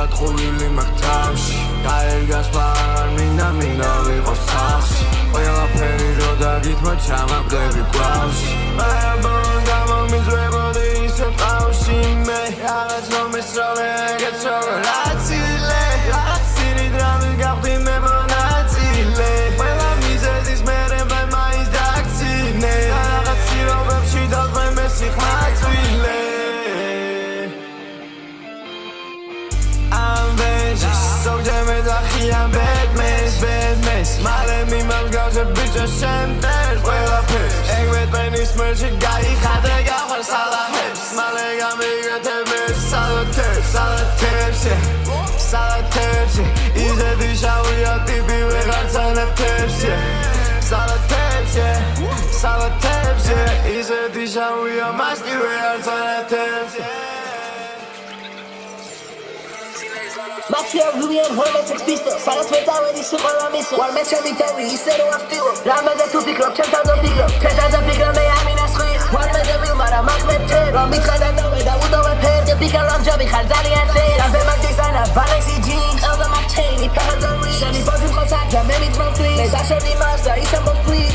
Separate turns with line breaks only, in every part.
ყველა ტყუილი მაგ თავში გაერგას პარ მინდა ვიყოს სახლში ყველაფერი რო დაგითმა ჩამაგდები კლავში მაგრამ გამომიძვებოდი ისე ტყავში მე რაღაც რომ ესროვე ეგეც როგორც ილე რაღაც სირი დრამი გავხდი მე მონაწილე ყველა მიზეზის მერე მაინც დაგცინე რაღაც სირობებში დავწვე მე სიხმაწვილე Sogdziemy za chwilę bez Male mi mam zgodzie bycie się też Wela pysz Jakby będę smyczy gai Chadre gafar sala hips Male gamy gotemy Sala tepsie I że dyszały ja ty były harcane tepsie Sala tepsie I że dyszały ja masz były harcane tepsie
Maxia Rubian Hornet Sex Pistols Salas metałen i suchora miso War mecze mi tewi i seru aftiło Ramede tu pikrop, czemta do pikrop Czeta za pikrop, Miami na schwyr Warmede Wilmara, Magnet Ter Rombit chada nowe, Dałudowe per Nie pika Ramjobi, Hardali and Fair Razem mag designer, Balenciaga jeans Elda mag chain i pecha do reach Shani pozim chodzak, ja memi dwa free Me zaszedni masa i sam pod free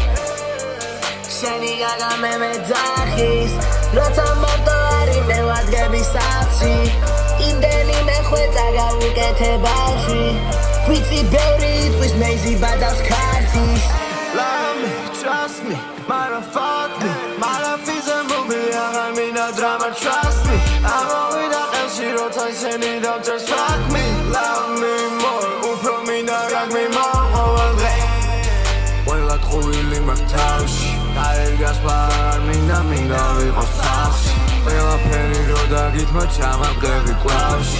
Shani gaga meme dachis Rota mordo ari, me ładgebi sapsi იმდენი მეხვეწა გავუკეთებაში ვიცი ბევრი იტყვის მეიზი ბადავს ქართის
Love me, trust me, mara fuck me Mara feels a movie, აღარ მინდა drama, trust me ამოვიდა ყელში როცა შენი და just fuck me Love me more, უფრო მინდა გაგმი მოყოვალ დღე ყველა ტყუილი მაგ თავში გაერგას პარ მინდა ვიყოს სახლში ყველაფერი რო დაგითმა ჩამაგდები კლავში